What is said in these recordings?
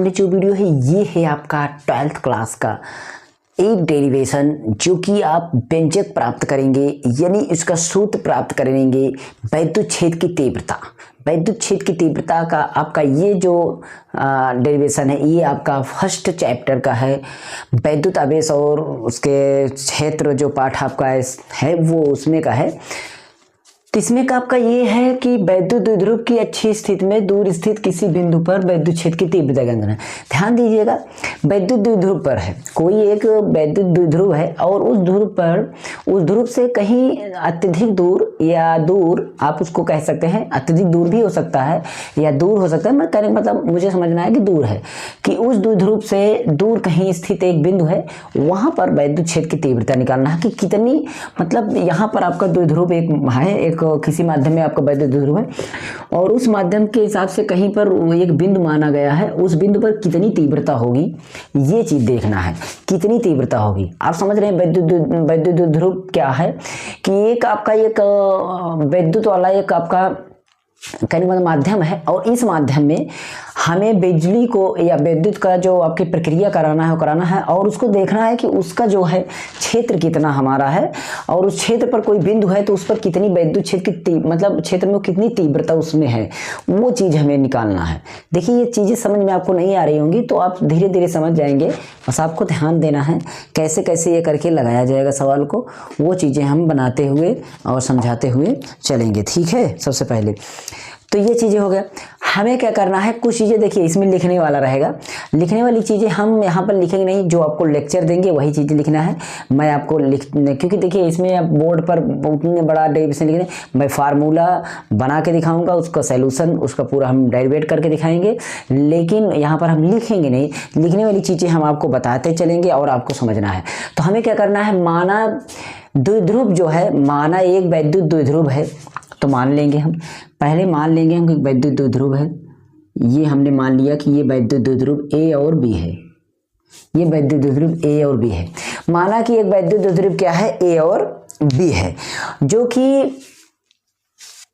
सामने जो वीडियो है ये है आपका 12th क्लास का एक डेरिवेशन जो कि आप व्यंजक प्राप्त करेंगे, यानी इसका सूत्र प्राप्त करेंगे। वैद्युत क्षेत्र की तीव्रता, वैद्युत क्षेत्र की तीव्रता का आपका ये जो डेरिवेशन है ये आपका फर्स्ट चैप्टर का है। वैद्युत आवेश और उसके क्षेत्र जो पाठ आपका है वो उसमें का है। तो इसमें का आपका ये है कि वैद्युत द्विध्रुव की अच्छी स्थिति में दूर स्थित किसी बिंदु पर वैद्युत क्षेत्र की तीव्रता का गणना। ध्यान दीजिएगा, वैद्युत द्विध्रुव पर है, कोई एक वैद्युत द्विध्रुव है और उस ध्रुव पर, उस ध्रुव से कहीं अत्यधिक दूर या दूर, आप उसको कह सकते हैं अत्यधिक दूर भी हो सकता है या दूर हो सकता है। मैं कहने मतलब मुझे समझना है कि दूर है, कि उस द्विध्रुव से दूर कहीं स्थित एक बिंदु है, वहां पर वैद्युत क्षेत्र की तीव्रता निकालना है कि कितनी, मतलब यहाँ पर आपका द्विध्रुव एक है, एक किसी माध्यम में आपका वैद्युत द्विध्रुव है और उस माध्यम के हिसाब से कहीं पर एक बिंदु माना गया है, उस बिंदु पर कितनी तीव्रता होगी ये चीज देखना है, कितनी तीव्रता होगी। आप समझ रहे हैं वैद्युत द्विध्रुव क्या है कि एक आपका एक वैद्युत वाला एक आपका कहने का माध्यम है और इस माध्यम में हमें बिजली को या विद्युत का जो आपकी प्रक्रिया कराना है वो कराना है और उसको देखना है कि उसका जो है क्षेत्र कितना हमारा है और उस क्षेत्र पर कोई बिंदु है तो उस पर कितनी वैद्युत क्षेत्र की मतलब क्षेत्र में कितनी तीव्रता उसमें है, वो चीज़ हमें निकालना है। देखिए ये चीज़ें समझ में आपको नहीं आ रही होंगी तो आप धीरे धीरे समझ जाएंगे, बस आपको ध्यान देना है कैसे कैसे ये करके लगाया जाएगा सवाल को, वो चीज़ें हम बनाते हुए और समझाते हुए चलेंगे। ठीक है, सबसे पहले तो ये चीज़ें हो गया। हमें क्या करना है, कुछ चीज़ें देखिए इसमें लिखने वाला रहेगा, लिखने वाली चीज़ें हम यहाँ पर लिखेंगे नहीं, जो आपको लेक्चर देंगे वही चीज़ें लिखना है। मैं आपको क्योंकि देखिए इसमें आप बोर्ड पर उतने बड़ा डेरिवेशन लिखने, मैं फार्मूला बना के दिखाऊंगा, उसका सैल्यूशन उसका पूरा हम डेरिवेट करके दिखाएंगे, लेकिन यहाँ पर हम लिखेंगे नहीं। लिखने वाली चीज़ें हम आपको बताते चलेंगे और आपको समझना है। तो हमें क्या करना है, माना द्विध्रुव जो है, माना एक वैद्युत द्विध्रुव है, तो मान लेंगे हम, पहले मान लेंगे हम कि वैद्युत द्विध्रुव है। ये हमने मान लिया कि ये वैद्युत द्विध्रुव ए और बी है, ये वैद्युत द्विध्रुव ए और बी है। माना कि एक वैद्युत द्विध्रुव क्या है, ए और बी है, जो कि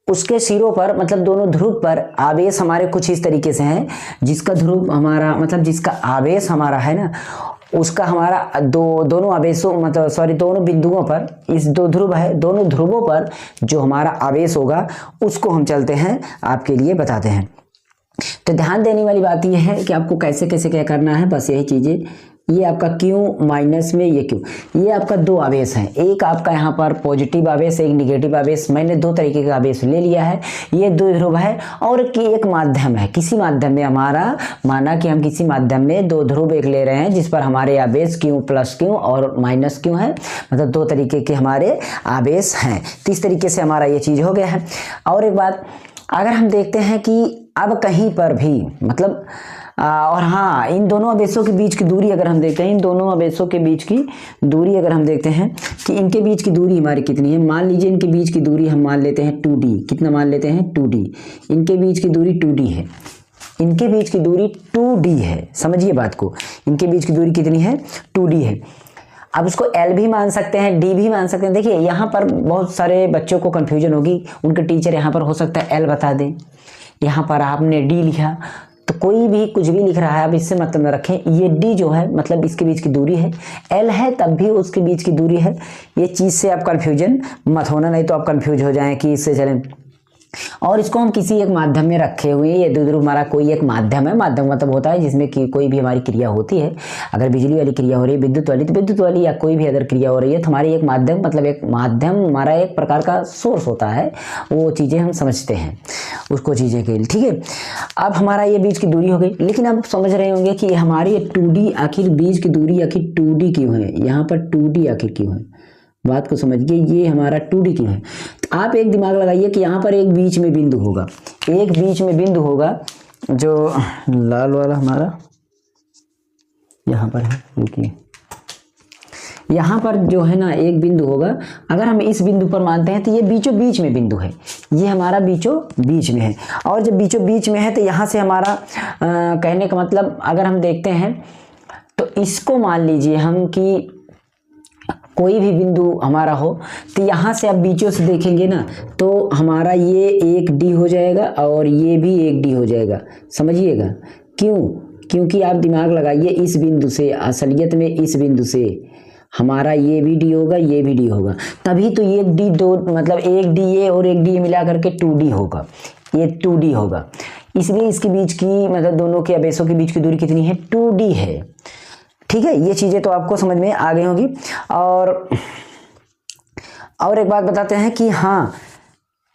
उसके सिरों पर मतलब दोनों ध्रुव पर आवेश हमारे कुछ इस तरीके से हैं, जिसका ध्रुव हमारा मतलब जिसका आवेश हमारा है ना, उसका हमारा दोनों आवेशों मतलब सॉरी दोनों बिंदुओं पर, इस दो ध्रुव है, दोनों ध्रुवों पर जो हमारा आवेश होगा उसको हम चलते हैं आपके लिए बताते हैं। तो ध्यान देने वाली बात यह है कि आपको कैसे कैसे क्या करना है, बस यही चीज़ें। ये आपका Q माइनस में ये Q, ये आपका दो आवेश हैं, एक आपका यहाँ पर पॉजिटिव आवेश, एक निगेटिव आवेश। मैंने दो तरीके का आवेश ले लिया है, ये द्विध्रुव है और कि एक माध्यम है, किसी माध्यम में हमारा, माना कि हम किसी माध्यम में दो ध्रुव एक ले रहे हैं जिस पर हमारे आवेश Q प्लस Q और माइनस Q है, मतलब दो तरीके के हमारे आवेश हैं। तो इस तरीके से हमारा ये चीज़ हो गया है। और एक बात अगर हम देखते हैं कि अब कहीं पर भी मतलब और हाँ, इन दोनों आवेशों के बीच की दूरी अगर हम देखते हैं, इन दोनों आवेशों के बीच की दूरी अगर हम देखते हैं कि इनके बीच की दूरी हमारी कितनी है, मान लीजिए इनके बीच की दूरी हम मान लेते हैं 2D। कितना मान लेते हैं, 2D। इनके बीच की दूरी 2D है, इनके बीच की दूरी 2D है, समझिए बात को, इनके बीच की दूरी कितनी है, 2D है। अब उसको L भी मान सकते हैं, D भी मान सकते हैं। देखिए यहाँ पर बहुत सारे बच्चों को कन्फ्यूजन होगी, उनके टीचर यहाँ पर हो सकता है L बता दें, यहाँ पर आपने D लिखा, तो कोई भी कुछ भी लिख रहा है, अब इससे मतलब न रखें। ये D जो है मतलब इसके बीच की दूरी है, L है तब भी उसके बीच की दूरी है। ये चीज़ से आप कन्फ्यूजन मत होना, नहीं तो आप कन्फ्यूज हो जाएं कि इससे चलें। और इसको हम किसी एक माध्यम में रखे हुए हैं, ये द्विध्रुव हमारा कोई एक माध्यम है, माध्यम मतलब होता है जिसमें कि कोई भी हमारी क्रिया होती है। अगर बिजली वाली क्रिया हो रही है, विद्युत वाली, तो विद्युत वाली या कोई भी अदर क्रिया हो रही है तो हमारी एक माध्यम मतलब एक माध्यम हमारा एक प्रकार का सोर्स होता है, वो चीज़ें हम समझते हैं उसको चीज़ें के लिए। ठीक है, अब हमारा ये बीच की दूरी हो गई, लेकिन आप समझ रहे होंगे कि हमारी 2D आखिर बीच की दूरी आखिर 2D क्यों है, यहाँ पर 2D आखिर क्यों है, बात को समझिए। ये हमारा 2D क्यों है, तो आप एक दिमाग लगाइए कि यहाँ पर एक बीच में बिंदु होगा, एक बीच में बिंदु होगा जो लाल वाला हमारा यहाँ पर है, रुकिए, यहाँ पर जो है ना एक बिंदु होगा। अगर हम इस बिंदु पर मानते हैं तो ये बीचों बीच में बिंदु है, ये हमारा बीचों बीच में है। और जब बीचों बीच में है तो यहाँ से हमारा कहने का मतलब अगर हम देखते हैं तो इसको मान लीजिए हम कि कोई भी बिंदु हमारा हो, तो यहाँ से आप बीचों से देखेंगे ना तो हमारा ये एक D हो जाएगा और ये भी एक D हो जाएगा। समझिएगा क्यों, क्योंकि आप दिमाग लगाइए इस बिंदु से, असलियत में इस बिंदु से हमारा ये भी डी होगा, ये भी डी होगा, तभी तो ये डी दो मतलब एक डी ए और एक डी ए मिला करके 2D होगा, ये 2D होगा। इसलिए इसके बीच की मतलब दोनों के अबेसों के बीच की दूरी कितनी है, 2D है। ठीक है, ये चीज़ें तो आपको समझ में आ गई होगी। और एक बात बताते हैं कि हाँ,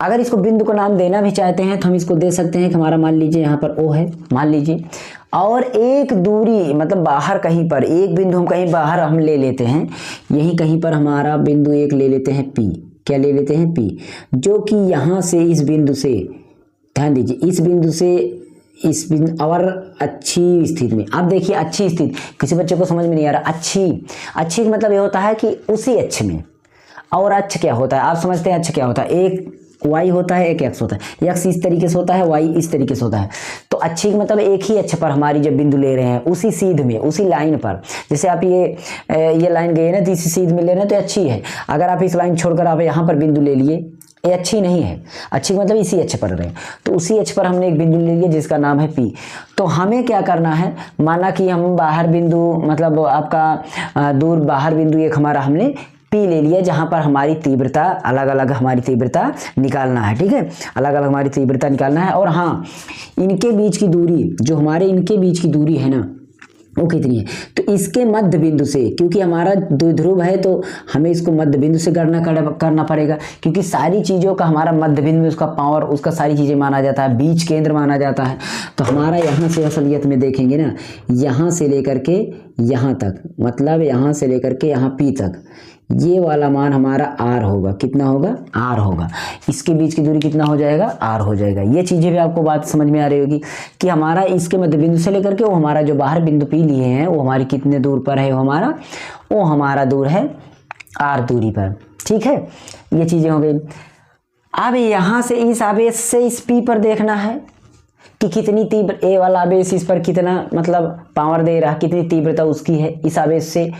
अगर इसको बिंदु को नाम देना भी चाहते हैं तो हम इसको दे सकते हैं कि हमारा मान लीजिए यहाँ पर O है, मान लीजिए, और एक दूरी मतलब बाहर कहीं पर एक बिंदु हम कहीं बाहर हम ले लेते हैं, यहीं कहीं पर हमारा बिंदु एक ले लेते हैं P, क्या ले लेते हैं P, जो कि यहाँ से इस बिंदु से, ध्यान दीजिए, इस बिंदु से इस बिंदु और अच्छी स्थिति में, आप देखिए अच्छी स्थिति, किसी बच्चे को समझ में नहीं आ रहा, अच्छी मतलब ये होता है कि उसी अक्ष में, और अक्ष क्या होता है, आप समझते हैं अक्ष क्या होता है, एक y होता है, एक x होता है, x इस तरीके से होता है, y इस तरीके से होता है। तो अच्छी मतलब एक ही अक्ष पर हमारी जब बिंदु ले रहे हैं, उसी सीध में, उसी लाइन पर, जैसे आप ये लाइन गए ना तो इसी सीध में ले रहे हैं तो अच्छी है। अगर आप इस लाइन छोड़कर आप यहाँ पर बिंदु ले लिए, ये अच्छी नहीं है, अच्छी मतलब इसी अक्ष पर रहे, तो उसी अक्ष पर हमने एक बिंदु ले लिया जिसका नाम है P। तो हमें क्या करना है, माना कि हम बाहर बिंदु मतलब आपका दूर बाहर बिंदु एक हमारा हमने P ले लिया, जहां पर हमारी तीव्रता अलग अलग हमारी तीव्रता निकालना है। ठीक है, अलग अलग हमारी तीव्रता निकालना है। और हाँ, इनके बीच की दूरी, जो हमारे इनके बीच की दूरी है ना, वो कितनी है, तो इसके मध्य बिंदु से, क्योंकि हमारा द्विध्रुव है तो हमें इसको मध्य बिंदु से गणना करना पड़ेगा, क्योंकि सारी चीज़ों का हमारा मध्य बिंदु में उसका पावर, उसका सारी चीज़ें माना जाता है, बीज केंद्र माना जाता है। तो हमारा यहाँ से असलियत में देखेंगे ना, यहाँ से लेकर के यहाँ तक, मतलब यहाँ से लेकर के यहाँ P तक, ये वाला मान हमारा R होगा, कितना होगा, R होगा। इसके बीच की दूरी कितना हो जाएगा, R हो जाएगा। ये चीज़ें भी आपको बात समझ में आ रही होगी कि हमारा इसके मध्य बिंदु से लेकर के वो हमारा जो बाहर बिंदु P लिए हैं वो हमारी कितने दूर पर है, वो हमारा दूर है R दूरी पर। ठीक है, ये चीज़ें हो गई। अब यहाँ से इस आवेश से इस P पर देखना है कि कितनी तीव्र, ए वाला आवेश इस पर कितना मतलब पावर दे रहा है, कितनी तीव्रता उसकी है, इस आवेश से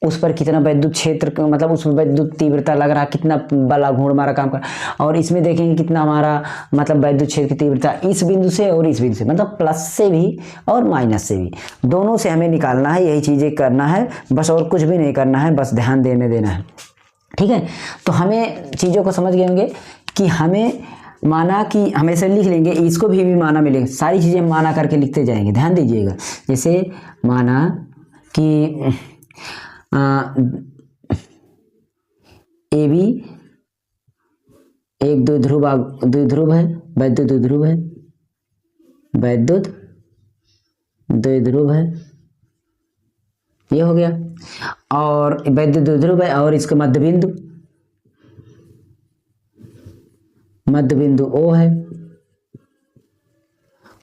उस पर कितना विद्युत क्षेत्र मतलब उस विद्युत तीव्रता लग रहा, कितना बला घूर्ण मारा काम कर, और इसमें देखेंगे कितना हमारा मतलब विद्युत क्षेत्र की तीव्रता इस बिंदु से और इस बिंदु से, मतलब प्लस से भी और माइनस से भी, दोनों से हमें निकालना है। यही चीज़ें करना है बस, और कुछ भी नहीं करना है, बस ध्यान देना है। ठीक है, तो हमें चीज़ों को समझ गए होंगे कि हमें माना कि हमेशा लिख लेंगे, इसको भी माना मिलेंगे, सारी चीज़ें माना करके लिखते जाएंगे, ध्यान दीजिएगा। जैसे माना कि ए बी एक द्विध्रुव है, वैद्युत द्विध्रुव है, वैद्युत द्विध्रुव है, ये हो गया, और वैद्युत द्विध्रुव है, और इसका मध्य बिंदु O है,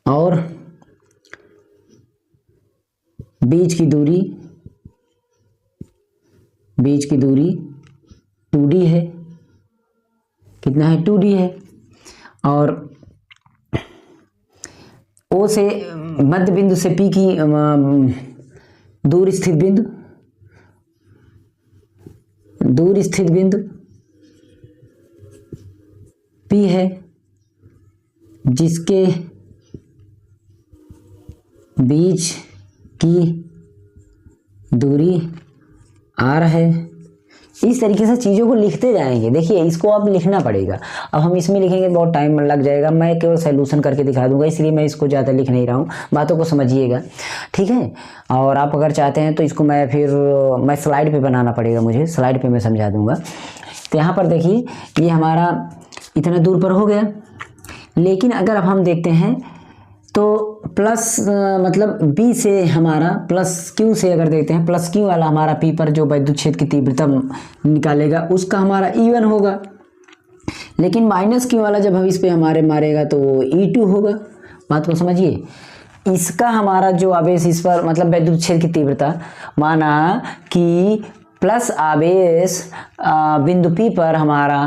और बीच की दूरी 2D है, कितना है, 2D है, और O से मध्य बिंदु से P की दूर स्थित बिंदु P है, जिसके बीच की दूरी R है। इस तरीके से चीज़ों को लिखते जाएंगे। देखिए, इसको अब लिखना पड़ेगा। अब हम इसमें लिखेंगे बहुत टाइम लग जाएगा, मैं केवल सॉल्यूशन करके दिखा दूंगा, इसलिए मैं इसको ज़्यादा लिख नहीं रहा हूँ, बातों को समझिएगा। ठीक है, और आप अगर चाहते हैं तो इसको मैं स्लाइड पे बनाना पड़ेगा, मुझे स्लाइड पे मैं समझा दूंगा। तो यहाँ पर देखिए, ये हमारा इतना दूर पर हो गया, लेकिन अगर अब हम देखते हैं तो प्लस मतलब B से हमारा प्लस Q से अगर देखते हैं, प्लस Q वाला हमारा P पर जो विद्युत क्षेत्र की तीव्रता निकालेगा उसका हमारा E1 होगा, लेकिन माइनस Q वाला जब हम इस पे हमारे मारेगा तो वो E2 होगा। बात को समझिए, इसका हमारा जो आवेश इस पर मतलब विद्युत क्षेत्र की तीव्रता, माना कि प्लस आवेश बिंदु P पर हमारा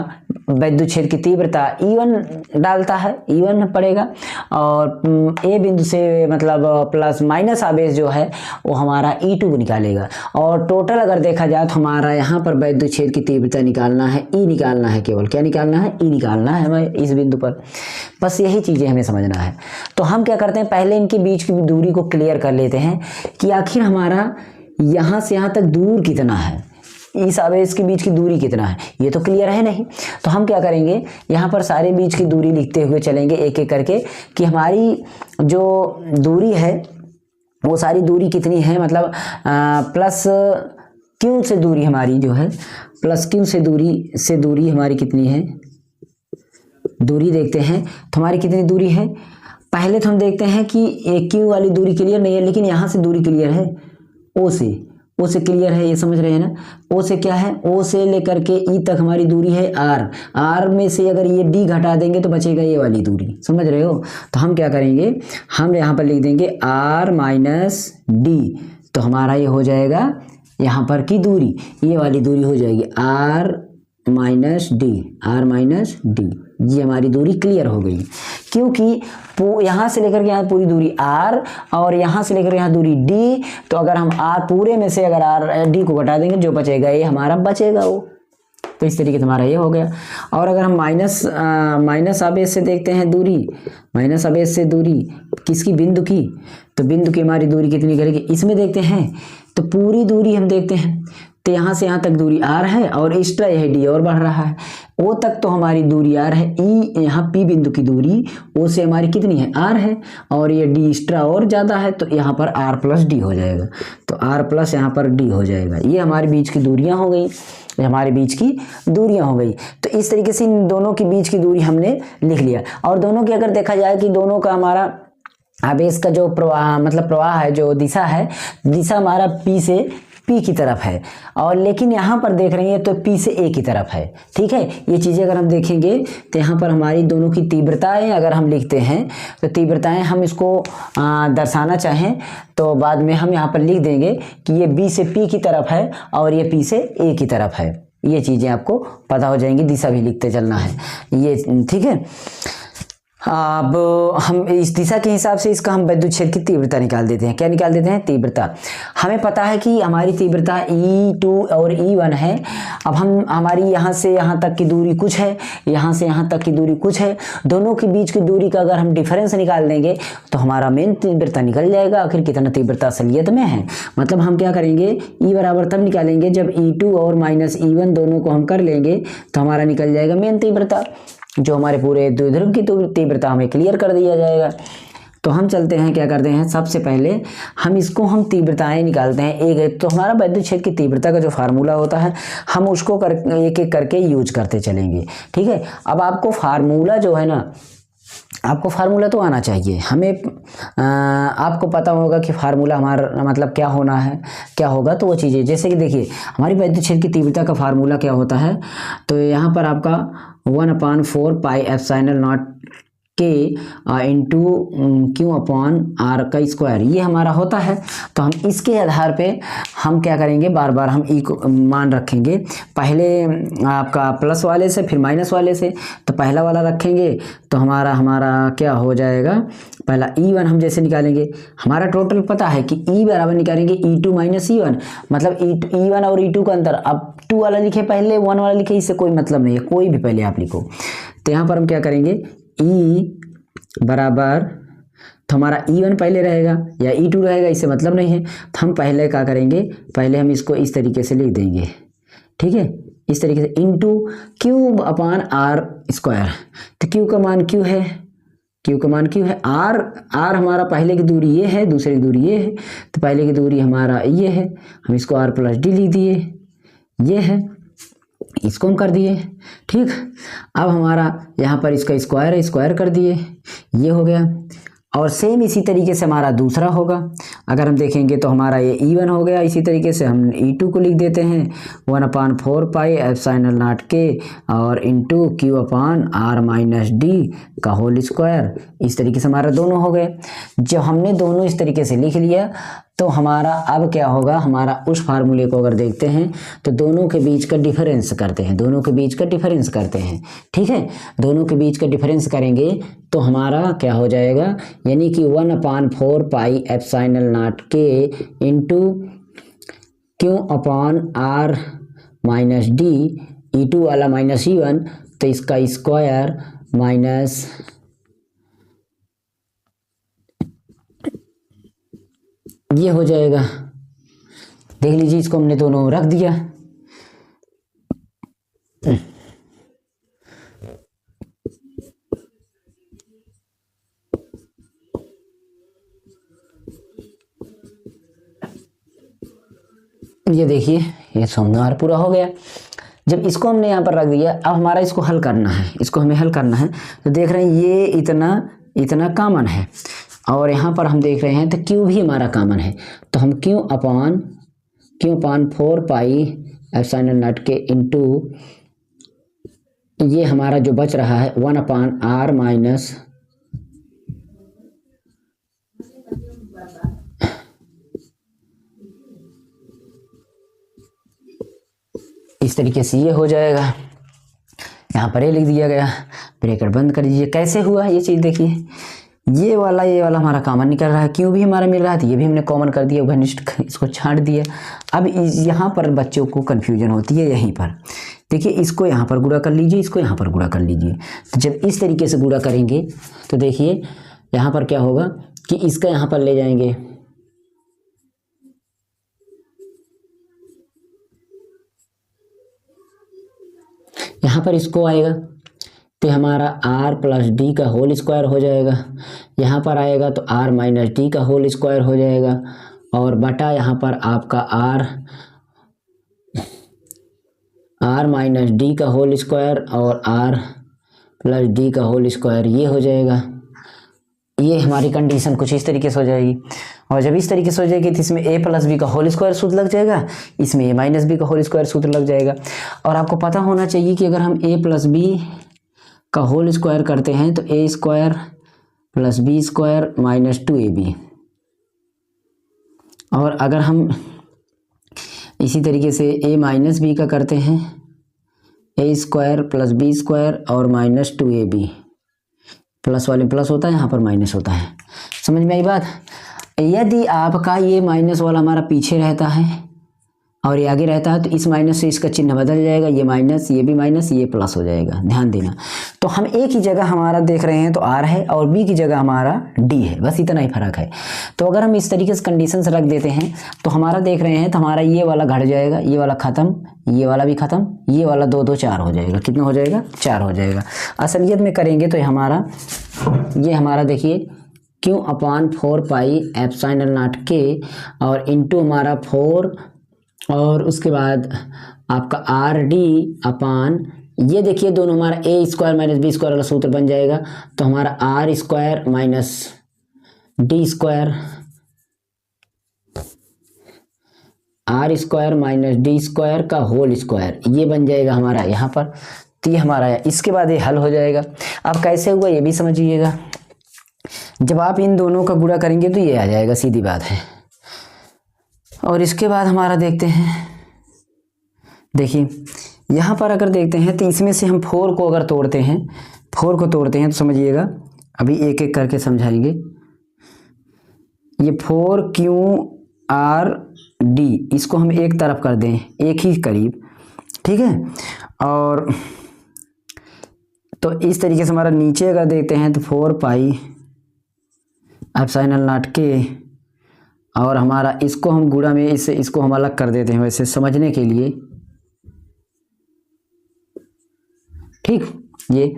वैद्युत छेद की तीव्रता E1 डालता है, E1 पड़ेगा, और ए बिंदु से मतलब प्लस माइनस आवेश जो है वो हमारा E2 निकालेगा। और टोटल अगर देखा जाए तो हमारा यहाँ पर वैद्युत छेद की तीव्रता निकालना है, E निकालना है, केवल क्या निकालना है, E निकालना है हमें इस बिंदु पर। बस यही चीज़ें हमें समझना है। तो हम क्या करते हैं, पहले इनके बीच की दूरी को क्लियर कर लेते हैं कि आखिर हमारा यहाँ से यहाँ तक दूर कितना है, इस आवेश के बीच की दूरी कितना है, ये तो क्लियर है नहीं। तो हम क्या करेंगे, यहाँ पर सारे बीच की दूरी लिखते हुए चलेंगे एक एक करके कि हमारी जो दूरी है वो सारी दूरी कितनी है, मतलब प्लस क्यू से दूरी हमारी जो है, प्लस क्यू से दूरी हमारी कितनी है, दूरी देखते हैं तो हमारी कितनी दूरी है। पहले तो हम देखते हैं कि एक क्यू वाली दूरी क्लियर नहीं है, लेकिन यहाँ से दूरी क्लियर है, ओ से क्लियर है, ये समझ रहे हैं ना। ओ से क्या है, ओ से लेकर के ई तक हमारी दूरी है आर में से अगर ये डी घटा देंगे तो बचेगा ये वाली दूरी, समझ रहे हो। तो हम क्या करेंगे, हम यहाँ पर लिख देंगे आर माइनस डी, तो हमारा ये हो जाएगा यहाँ पर की दूरी, ये वाली दूरी हो जाएगी आर माइनस डी, ये हमारी दूरी क्लियर हो गई। क्योंकि यहाँ से लेकर के यहाँ पूरी दूरी आर और यहाँ से लेकर यहाँ दूरी डी, तो अगर हम आर पूरे में से अगर आर डी को घटा देंगे जो बचेगा ये हमारा बचेगा वो। तो इस तरीके से हमारा ये हो गया। और अगर हम माइनस आवेश से देखते हैं दूरी, माइनस आवेश से दूरी किसकी, बिंदु की, तो बिंदु की हमारी दूरी कितनी करेगी, इसमें देखते हैं तो पूरी दूरी हम देखते हैं तो यहाँ से यहाँ तक दूरी आर है और एक्स्ट्रा यह डी और बढ़ रहा है, ओ तक तो हमारी दूरी आर है, ई यहाँ पी बिंदु की दूरी ओ से हमारी कितनी है, आर है, और ये डी एक्स्ट्रा और ज़्यादा है तो यहाँ पर आर प्लस डी हो जाएगा, तो आर प्लस यहाँ पर डी हो जाएगा। ये हमारे बीच की दूरियाँ हो गई, हमारे बीच की दूरियां हो गई। तो इस तरीके से इन दोनों के बीच की दूरी हमने लिख लिया। और दोनों की अगर देखा जाए कि दोनों का हमारा आवेश का जो प्रवाह मतलब प्रवाह है, जो दिशा है, दिशा हमारा पी से पी की तरफ है, और लेकिन यहाँ पर देख रहे हैं तो पी से ए की तरफ है। ठीक है, ये चीज़ें अगर हम देखेंगे तो यहाँ पर हमारी दोनों की तीव्रताएं अगर हम लिखते हैं तो तीव्रताएं हम इसको दर्शाना चाहें तो बाद में हम यहाँ पर लिख देंगे कि ये बी से पी की तरफ है और ये पी से ए की तरफ है। ये चीज़ें आपको पता हो जाएंगी, दिशा भी लिखते चलना है ये, ठीक है। अब हम इस दिशा के हिसाब से इसका हम विद्युत क्षेत्र की तीव्रता निकाल देते हैं। क्या निकाल देते हैं, तीव्रता। हमें पता है कि हमारी तीव्रता E2 और E1 है। अब हम हमारी यहाँ से यहाँ तक की दूरी कुछ है, यहाँ से यहाँ तक की दूरी कुछ है, दोनों के बीच की दूरी का अगर हम डिफरेंस निकाल देंगे तो हमारा मेन तीव्रता निकल जाएगा। आखिर कितना तीव्रता असलियत में है, मतलब हम क्या करेंगे, E बराबर तब निकालेंगे जब E2 और माइनस E1 दोनों को हम कर लेंगे तो हमारा निकल जाएगा मेन तीव्रता, जो हमारे पूरे द्विध्रुव की तीव्रता हमें क्लियर कर दिया जाएगा। तो हम चलते हैं, क्या करते हैं, सबसे पहले हम इसको हम तीव्रताएं निकालते हैं एक। तो हमारा विद्युत क्षेत्र की तीव्रता का जो फार्मूला होता है हम उसको एक एक करके यूज करते चलेंगे। ठीक है, अब आपको फार्मूला जो है ना, आपको फार्मूला तो आना चाहिए। हमें आपको पता होगा कि फार्मूला हमारा मतलब क्या होना है, क्या होगा। तो वो चीज़ें जैसे कि देखिए हमारी विद्युत क्षेत्र की तीव्रता का फार्मूला क्या होता है, तो यहाँ पर आपका 1/4 पाई एप्सिलॉन नॉट के इंटू क्यू अपॉन आर का स्क्वायर, ये हमारा होता है। तो हम इसके आधार पे हम क्या करेंगे, बार बार हम ई को मान रखेंगे, पहले आपका प्लस वाले से फिर माइनस वाले से। तो पहला वाला रखेंगे तो हमारा क्या हो जाएगा, पहला E1 हम जैसे निकालेंगे, हमारा टोटल पता है कि E बराबर निकालेंगे E2 माइनस E1, मतलब E1 और E2 का अंतर। अब 2 वाला लिखे पहले, 1 वाला लिखे, इससे कोई मतलब नहीं है, कोई भी पहले आप लिखो। तो यहाँ पर हम क्या करेंगे, E बराबर, तो हमारा E1 पहले रहेगा या E2 रहेगा, इससे मतलब नहीं है। तो हम पहले क्या करेंगे, पहले हम इसको इस तरीके से लिख देंगे। ठीक है, इस तरीके से into Q upon R square. तो क्यू का मान क्यू है, क्यू का मान क्यू है, आर हमारा पहले की दूरी ये है, दूसरी की दूरी ये है, तो पहले की दूरी हमारा ये है, हम इसको आर प्लस डी लिख दिए, ये है, इसको हम कर दिए। ठीक, अब हमारा यहाँ पर इसका स्क्वायर है, स्क्वायर कर दिए, ये हो गया। और सेम इसी तरीके से हमारा दूसरा होगा, अगर हम देखेंगे तो हमारा ये E1 हो गया। इसी तरीके से हम E2 को लिख देते हैं 1/4 पाई एप्सिलॉन नॉट के और into Q upon R minus D का होल स्क्वायर। इस तरीके से हमारा दोनों हो गए। जब हमने दोनों इस तरीके से लिख लिया तो हमारा अब क्या होगा, हमारा उस फार्मूले को अगर देखते हैं तो दोनों के बीच का डिफरेंस करते हैं, दोनों के बीच का डिफरेंस करते हैं। ठीक है, दोनों के बीच का डिफरेंस करेंगे तो हमारा क्या हो जाएगा, यानी कि 1/4 पाई एप्सिलॉन नॉट के into Q upon R minus D, E2 वाला माइनस E1 तो इसका स्क्वायर माइनस ये हो जाएगा। देख लीजिए, इसको हमने दोनों रख दिया। ये देखिए, ये सोमवार पूरा हो गया। जब इसको हमने यहाँ पर रख दिया, अब हमारा इसको हल करना है, इसको हमें हल करना है। तो देख रहे हैं ये इतना कॉमन है और यहाँ पर हम देख रहे हैं तो क्यू भी हमारा कॉमन है। तो हम क्यू अपान 4 पाई एप्सिलॉन नॉट के इंटू ये हमारा जो बच रहा है 1/r माइनस इस तरीके से ये हो जाएगा। यहाँ पर ये लिख दिया गया, ब्रैकेट बंद कर दीजिए। कैसे हुआ ये चीज़ देखिए, ये वाला हमारा कॉमन निकल रहा है, क्यों भी हमारा मिल रहा था, ये भी हमने कॉमन कर दिया, घनिष्ठ इसको छांट दिया। अब यहाँ पर बच्चों को कन्फ्यूजन होती है। यहीं पर देखिए, इसको यहाँ पर गुणा कर लीजिए, इसको यहाँ पर गुणा कर लीजिए। तो जब इस तरीके से गुणा करेंगे तो देखिए यहाँ पर क्या होगा कि इसका यहाँ पर ले जाएंगे, यहाँ पर इसको आएगा तो हमारा r प्लस डी का होल स्क्वायर हो जाएगा। यहाँ पर आएगा तो r माइनस डी का होल स्क्वायर हो जाएगा और बटा यहाँ पर आपका r माइनस डी का होल स्क्वायर और r प्लस डी का होल स्क्वायर ये हो जाएगा। ये हमारी कंडीशन कुछ इस तरीके से हो जाएगी। और जब इस तरीके से हो जाएगी तो इसमें a प्लस बी का होल स्क्वायर सूत्र लग जाएगा, इसमें a माइनस बी का होल स्क्वायर सूत्र लग जाएगा। और आपको पता होना चाहिए कि अगर हम a प्लस बी का होल स्क्वायर करते हैं तो a square plus B square minus 2ab, और अगर हम इसी तरीके से a माइनस बी का करते हैं a square plus B square और माइनस 2ab, प्लस वाले प्लस होता है, यहाँ पर माइनस होता है। समझ में आई बात। यदि आपका ये माइनस वाला हमारा पीछे रहता है और ये आगे रहता है तो इस माइनस से इसका चिन्ह बदल जाएगा, ये माइनस, ये भी माइनस, ये प्लस हो जाएगा, ध्यान देना। तो हम एक ही जगह हमारा देख रहे हैं तो r है और b की जगह हमारा d है, बस इतना ही फर्क है। तो अगर हम इस तरीके से कंडीशन रख देते हैं तो हमारा देख रहे हैं तो हमारा ये वाला घट जाएगा, ये वाला ख़त्म, ये वाला भी ख़त्म, ये वाला 2 2 4 हो जाएगा। कितना हो जाएगा, 4 हो जाएगा। असलियत में करेंगे तो ये हमारा देखिए Q/4 पाई एप्सिलॉन नॉट के और इंटू हमारा 4 और उसके बाद आपका RD अपान ये देखिए दोनों हमारा a square minus B square वाला सूत्र बन जाएगा। तो हमारा r square minus D square, r square minus D square का होल स्क्वायर ये बन जाएगा हमारा यहाँ पर। तो ये हमारा है, इसके बाद ये हल हो जाएगा। अब कैसे हुआ ये भी समझिएगा। जब आप इन दोनों का गुणा करेंगे तो ये आ जाएगा, सीधी बात है। और इसके बाद हमारा देखते हैं, देखिए यहाँ पर अगर देखते हैं तो इसमें से हम 4 को अगर तोड़ते हैं, 4 को तोड़ते हैं तो समझिएगा, अभी एक एक करके समझाएंगे। ये 4QRD इसको हम एक तरफ कर दें, एक ही करीब, ठीक है। और तो इस तरीके से हमारा नीचे अगर देखते हैं तो 4 पाई एप्सिलॉन नॉट के और हमारा इसको हम गुणा में इसको हम अलग कर देते हैं वैसे समझने के लिए, ठीक। ये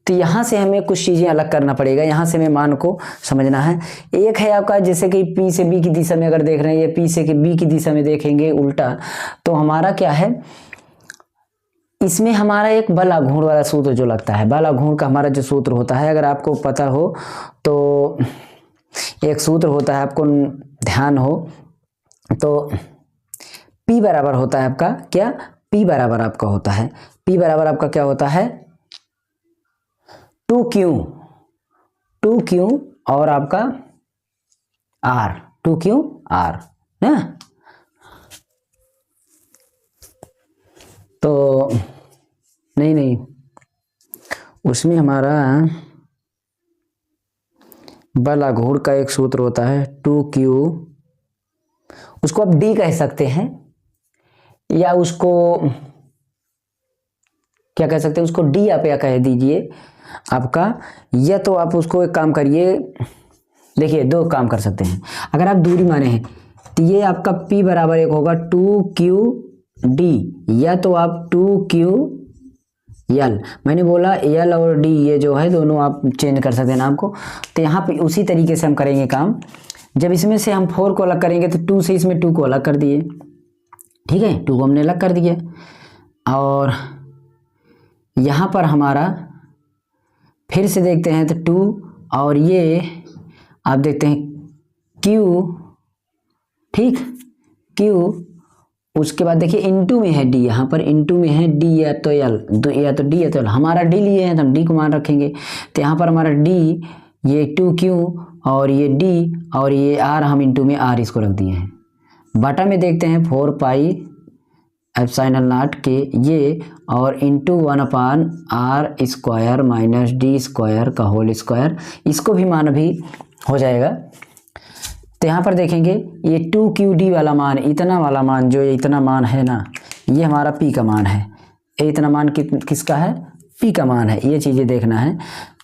तो यहाँ से हमें कुछ चीज़ें अलग करना पड़ेगा, यहाँ से हमें मान को समझना है। एक है आपका जैसे कि P से B की दिशा में अगर देख रहे हैं, ये P से B की दिशा में देखेंगे उल्टा, तो हमारा क्या है, इसमें हमारा एक बल आघूर्ण वाला सूत्र जो लगता है, बल आघूर्ण का हमारा जो सूत्र होता है, अगर आपको पता हो तो एक सूत्र होता है, आपको ध्यान हो तो P बराबर होता है आपका क्या, P बराबर आपका होता है, P बराबर आपका क्या होता है 2Q और आपका R, 2QR ना। तो नहीं उसमें हमारा बल आघूर्ण का एक सूत्र होता है 2Q, उसको आप D कह सकते हैं या उसको क्या कह सकते हैं, उसको D आप या कह दीजिए आपका, या तो आप उसको एक काम करिए, देखिए दो काम कर सकते हैं। अगर आप दूरी माने हैं तो ये आपका P बराबर एक होगा 2QD, या तो आप 2QL, मैंने बोला L और D ये जो है दोनों आप चेंज कर सकते हैं नाम को। तो यहाँ पे उसी तरीके से हम करेंगे काम। जब इसमें से हम 4 को अलग करेंगे तो 2 से इसमें 2 को अलग कर दिए, ठीक है, 2 को हमने अलग कर दिया। और यहाँ पर हमारा फिर से देखते हैं तो 2 और ये आप देखते हैं Q, ठीक, Q, उसके बाद देखिए इनटू में है D, यहाँ पर इनटू में है D या तो L, या तो D या तो L, हमारा D लिए हैं तो हम D को मान रखेंगे। तो यहाँ पर हमारा D, ये 2Q और ये D और ये R, हम इनटू में R इसको रख दिए हैं। बटा में देखते हैं 4 पाई एप्सिलॉन नॉट के ये और into 1/r square minus D square का होल स्क्वायर, इसको भी मान भी हो जाएगा। तो यहाँ पर देखेंगे ये 2QD वाला मान, इतना वाला मान, जो ये इतना मान है ना, ये हमारा P का मान है। ये इतना मान किसका है, P का मान है, ये चीज़ें देखना है।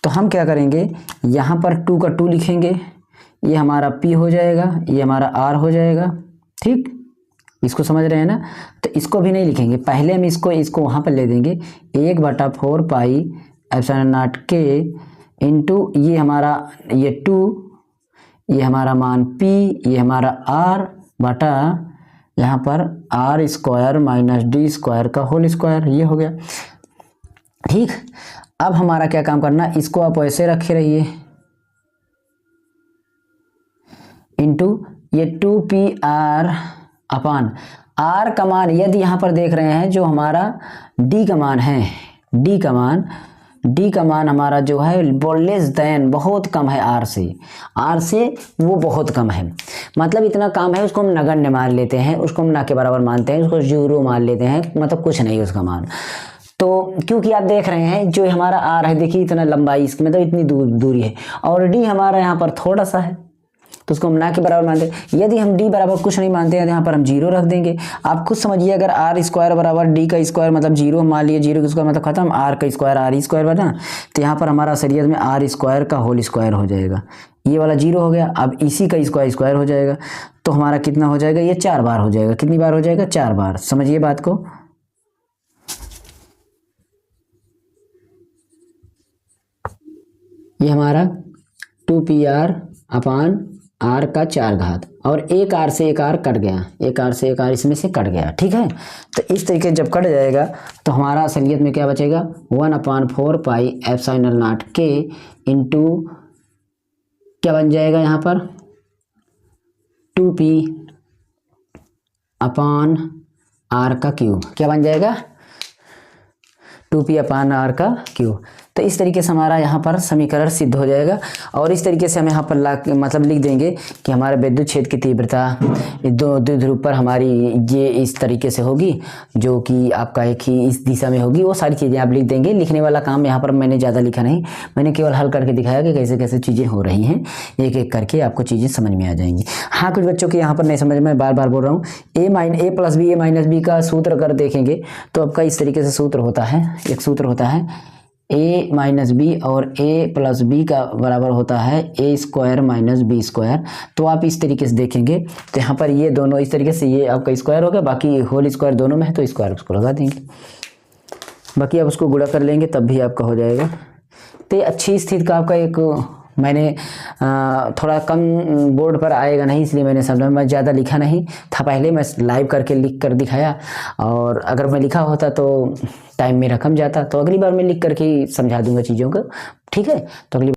तो हम क्या करेंगे, यहाँ पर 2 का 2 लिखेंगे, ये हमारा P हो जाएगा, ये हमारा R हो जाएगा, ठीक, इसको समझ रहे हैं ना। तो इसको भी नहीं लिखेंगे, पहले हम इसको वहाँ पर ले देंगे 1/4 पाई एप्सिलॉन नॉट के इंटू ये हमारा ये 2, ये हमारा मान P, ये हमारा R बटा यहाँ पर R square minus D square का होल स्क्वायर, ये हो गया, ठीक। अब हमारा क्या काम करना, इसको आप ऐसे रखे रहिए इंटू ये 2PR अपान R का मान, यदि यहाँ पर देख रहे हैं जो हमारा D का मान है, D का मान हमारा जो है लेस देन, बहुत कम है R से वो बहुत कम है, मतलब इतना काम है, उसको हम नगण्य मान लेते हैं, उसको हम ना के बराबर मानते हैं, उसको 0 मान लेते हैं, मतलब कुछ नहीं उसका मान। तो क्योंकि आप देख रहे हैं जो हमारा R है, देखिए इतना लंबाई इसकी, मतलब इतनी दूरी है, और D हमारा यहाँ पर थोड़ा सा है, तो उसको हम ना के बराबर मानते हैं। यदि हम D बराबर कुछ नहीं मानते हैं तो यहाँ पर हम 0 रख देंगे। आप खुद समझिए, अगर R स्क्वायर बराबर D का स्क्वायर मतलब 0 मान लिए, 0 का स्क्वायर मतलब खत्म, R का स्क्वायर R स्क्वायर बना, तो यहाँ पर हमारा असलियत में R स्क्वायर का होल स्क्वायर हो जाएगा, ये वाला 0 हो गया। अब इसी का स्क्वायर हो जाएगा, तो हमारा कितना हो जाएगा, ये 4 बार हो जाएगा। कितनी बार हो जाएगा, 4 बार। समझिए बात को, ये हमारा 2PR अपान R का 4 घात, और एक R से एक R कट गया, एक R से एक R इसमें से कट गया, ठीक है। तो इस तरीके जब कट जाएगा तो हमारा असलियत में क्या बचेगा, 1/4 पाई एप्सिलॉन नॉट के इंटू क्या बन जाएगा यहाँ पर 2P अपान R का क्यूब, क्या बन जाएगा 2P अपान R का क्यूब। तो इस तरीके से हमारा यहाँ पर समीकरण सिद्ध हो जाएगा, और इस तरीके से हम यहाँ पर मतलब लिख देंगे कि हमारे विद्युत क्षेत्र की तीव्रता दो ध्रुव पर हमारी ये इस तरीके से होगी, जो कि आपका एक ही इस दिशा में होगी। वो सारी चीज़ें आप लिख देंगे। लिखने वाला काम यहाँ पर मैंने ज़्यादा लिखा नहीं, मैंने केवल हल करके दिखाया कि कैसे कैसे चीज़ें हो रही हैं, एक एक करके आपको चीज़ें समझ में आ जाएंगी। हाँ, कुछ बच्चों के यहाँ पर नहीं समझ में, बार बार बोल रहा हूँ, a plus B, a minus B का सूत्र अगर देखेंगे तो आपका इस तरीके से सूत्र होता है, एक सूत्र होता है a माइनस बी और a प्लस बी का बराबर होता है a square minus B square. तो आप इस तरीके से देखेंगे तो यहाँ पर ये दोनों इस तरीके से, ये आपका स्क्वायर हो गया, बाकी होल स्क्वायर दोनों में है तो स्क्वायर उसको लगा देंगे, बाकी आप उसको गुणा कर लेंगे तब भी आपका हो जाएगा। तो ये अच्छी स्थिति का आपका एक, मैंने थोड़ा कम बोर्ड पर आएगा नहीं, इसलिए मैंने समझा, मैं ज़्यादा लिखा नहीं था पहले, मैं लाइव करके लिख कर दिखाया, और अगर मैं लिखा होता तो टाइम मेरा कम जाता, तो अगली बार मैं लिख करके समझा दूंगा चीज़ों को, ठीक है। तो अगली